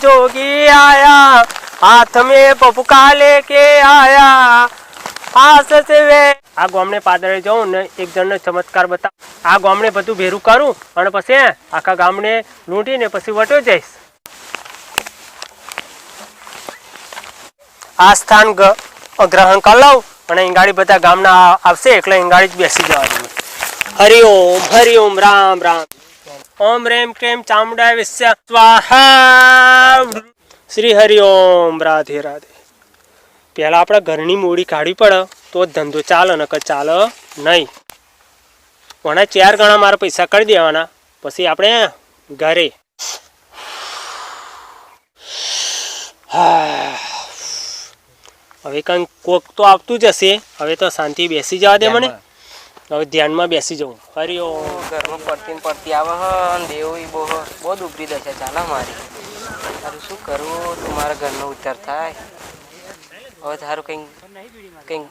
जोगी आया, हाथ में पपुका लेके आया, आस से वे आ गामने पादरे जाऊं ने एक जण ने चमत्कार बता आ गामने બધું ભેરું કરું અને પછી આખા ગામને લૂંટીને પછી વટ્યો જઈશ। આ સ્થાન ગ્રહણ કરી લઉં અને ઈંગાડી બધા ગામના આવશે એટલે ઈંગાડી જ બેસી જવા દઉં। હરિ ઓમ રામ રામ ओम रेम क्रेम चामुंडा विश्व स्वाहा। श्री हरि ओम राधे राधे। पहला अपना घरनी मूड़ी काढ़ी पड़े तो धंधो चाले नकर चाले नहीं। वना 4 गणा मारा पैसा कर देवाना पछी आपणे घरे। हवे कंई कोक तो आवतुं ज हशे। हवे तो शांति बेसी जवा दे मने। હવે ધ્યાનમાં બેસી જાઉં। હરિ ઓમ। ઘરમાં પડતી આવે હ અને દેવ બહુ ડૂબરી દશા ચાલે મારી। તારું શું કરવું તું મારા ઘરનો ઉદ્ધાર થાય। હવે તારું કંઈક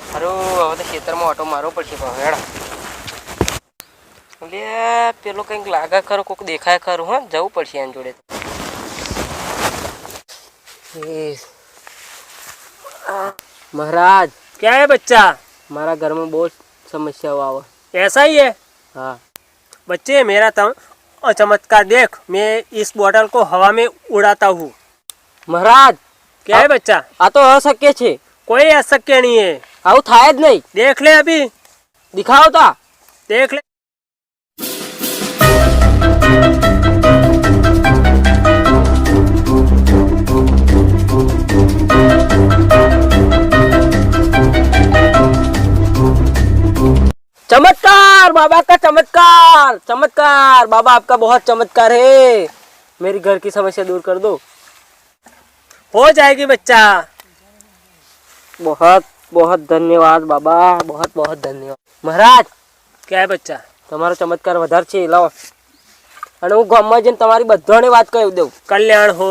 હારું હવે તો ખેતરમાં ઓટો મારવો પડશે ભવેડા। એટલે પેલો કંઈક લાગે ખરો કોઈક દેખાય ખરું હા જવું પડશે એની જોડે। महाराज क्या है बच्चा? हमारा घर में बहुत समस्या हुआ। ऐसा ही है? हाँ बच्चे मेरा चमत्कार देख। मैं इस बोतल को हवा में उड़ाता हूँ। महाराज क्या है बच्चा? आ तो अशक्य छे। कोई अशक्य नहीं है। आવું થાય જ नहीं। देख ले अभी। दिखाओ ता। देख ले। चमत्कार बाबा का चमत्कार चमत्कार बाबा आपका बहुत चमत्कार है। मेरी घर की समस्या दूर कर दो। हो जाएगी बच्चा। बहुत बहुत धन्यवाद बाबा बहुत बहुत धन्यवाद। महाराज क्या है बच्चा? તમારો ચમત્કાર વધારે છે લાવો અને હું ગામમાં જઈને તમારી બધાને વાત કહી દઉં। कल्याण हो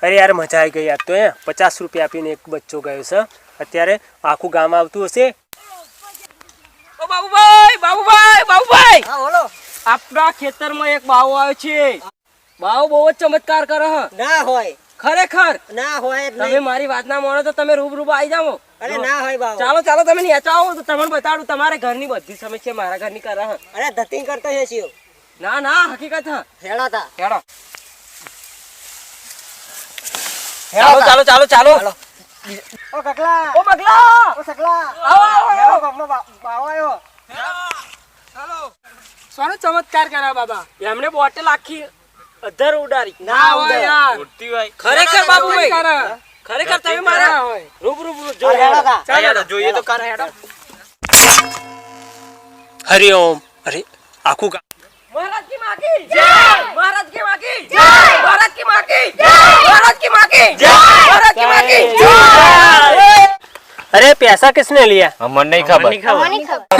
अरे यार मजा आई गई। आज तो 50 रुपया આપીને એક બચ્ચો ગયો છે। અત્યારે આખું ગામ આવતું હશે। ओ बाबूभाई हाँ बोलो। આપણા ખેતરમાં એક બાવો આવ્યો છે। બાવો બહુ જ ચમત્કાર કરે છે। ના હોય ખરેખર ના હોય જ તમે નહીં। મારી વાત ના માનો તો તમે રૂબરૂ આવી જાઓ। અરે ના હોય બાબા। ચાલો ચાલો તમે નેચા આવો તો તમને બતાડું તમારે ઘરની બધી સમસ્યા મારા ઘરની કરે છે। અરે ધતિંગ કરતો છે શિવ। ના ના હકીકત છે। હેડા તા હેડો ચાલો ચાલો ચાલો ચાલો। ઓ કકલા ઓ બગલા ઓ સકલા આવો હેડો ગામનો બાવો આવ્યો। ચાલો સોનો ચમત્કાર કર્યા બાબા। એમણે બોટલ આખી અધર ઉડાડી। ના હોય યાર ઉડતી હોય ખરેખર બાબુભાઈ ખરેખર તમે મારા રૂબરૂ જો હેડો તા ચાલો જોઈએ તો કર હેડો। हरि ओम। अरे आखू का महाराज की मां की जय महाराज की मां की जय महाराज की मां की जय महाराज की मां की जय महाराज की मां की जय। अरे पैसा किसने लिया? हमन नहीं खबर।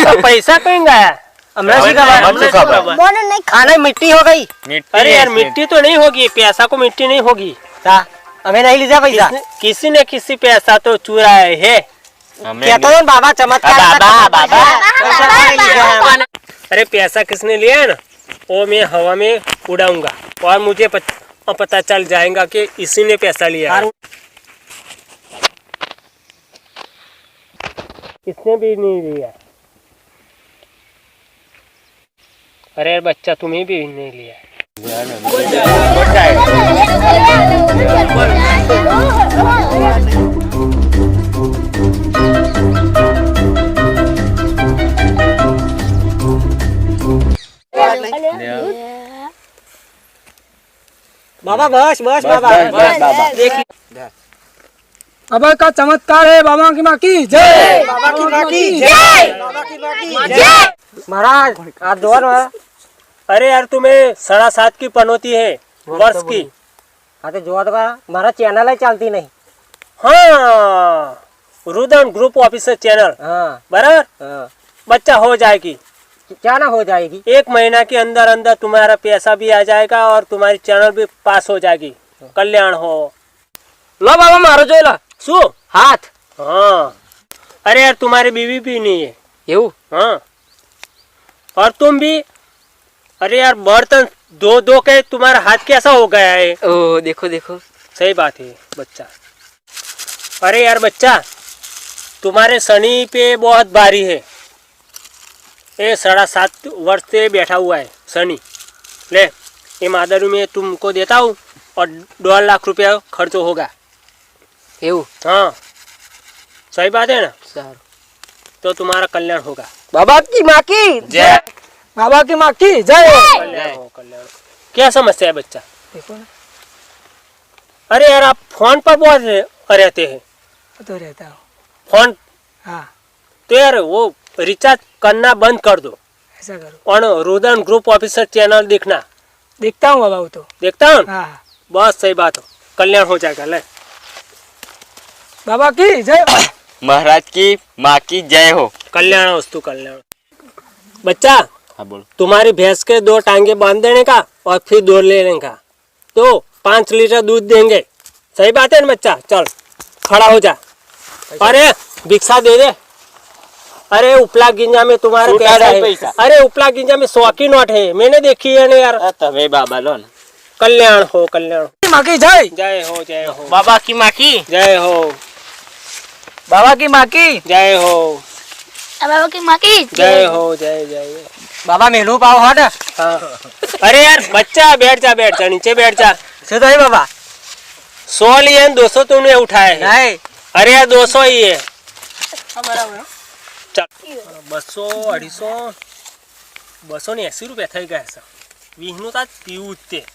तो पैसा कहीं गया? हमने खबर मोने नहीं खाना मिट्टी हो गई। अरे यार मिट्टी तो नहीं होगी। पैसा को मिट्टी नहीं होगी। हमें नहीं लीजा पैसा। किसी ने किसी पैसा तो चुराया है। कहता है बाबा चमत्कार बाबा अरे पैसा किसने लिया है ना वो मैं हवा में उड़ाऊंगा और मुझे पता चल जाएगा कि इसी ने पैसा लिया है। इसने भी नहीं लिया। अरे बच्चा तुम्हें भी नहीं लिया। बाबा बस बस बाबा देख बाबा का चमत्कार है। बाबा की माँ की जय। बाबा की माँ की जय बाबा की माँ की जय। महाराज आप दो ना। अरे यार तुम्हें 7.5 की पनौती है वर्ष की। हाँ तो जो मारा चैनल है चलती नहीं। हाँ रुदन ग्रुप ऑफिसर चैनल हाँ बराबर। बच्चा हो जाएगी। क्या ना हो जाएगी। 1 महीना के अंदर अंदर तुम्हारा पैसा भी आ जाएगा और तुम्हारी चैनल भी पास हो जाएगी। कल्याण हो। लो बाबा मारो जो ला शू हाथ। हाँ अरे यार तुम्हारी बीवी भी नहीं है। એવું हाँ और तुम भी अरे यार बर्तन दो दो के तुम्हारा हाथ कैसा हो गया है? ओह देखो देखो। सही बात है बच्चा। अरे यार बच्चा, तुम्हारे शनि पे बहुत भारी है। ये 7.5 वर्ष से बैठा हुआ है शनि। ले ये मादरू में तुमको देता हूँ और 2 लाख रुपया खर्च होगा। એવું हाँ सही बात है ना? સારું। तो तुम्हारा कल्याण होगा। बाबा की माँ की जय। बाबा की माँ की जय कल्याण हो, कल्याण हो। क्या समस्या है बच्चा? देखो ना, अरे यार आप फोन पर बहुत रहते हैं। तो रहता हूँ। फोन हाँ तो यार वो रिचार्ज करना बंद कर दो ऐसा करो। और रुदन ग्रुप ऑफिसर चैनल देखना। देखता हूँ बाबा वो तो। देखता हूँ हाँ बस सही बात हो, कल्याण हो जाएगा। ले बाबा की जय। महाराज की माँ की जय हो। कल्याण वस्तु कल्याण। बच्चा हाँ बोलो। तुम्हारी भैंस के 2 टांगे बांध देने का और फिर दूध लेने का, तो 5 लीटर दूध देंगे। सही बात है ना बच्चा? चल खड़ा हो जा। अरे भिक्षा दे दे। अरे उपला गिंजा में तुम्हारे छूटा पैसा नहीं है। पैसा। अरे उपला गिंजा में 100 की नोट है, मैंने देखी है ना यार। तबे बाबा लो ना। कल्याण हो, कल्याण हो। माँ की जय। जय हो, जय हो, बाबा की माँ की जय हो, बाबा की माँ की जय हो, बाबा की माँ की जय हो, जय जय। बाबा मेनू पाव हट हाँ अरे यार बच्चा बैठ जा, बैठ जा, नीचे बैठ जा। से तो बाबा 100 लिए 200 तूने उठाए है। नहीं अरे यार 200 ही है। चल 200 250 280 રૂપિયા થઈ ગયા છે. 20 નું તાજ પીવું જ તે.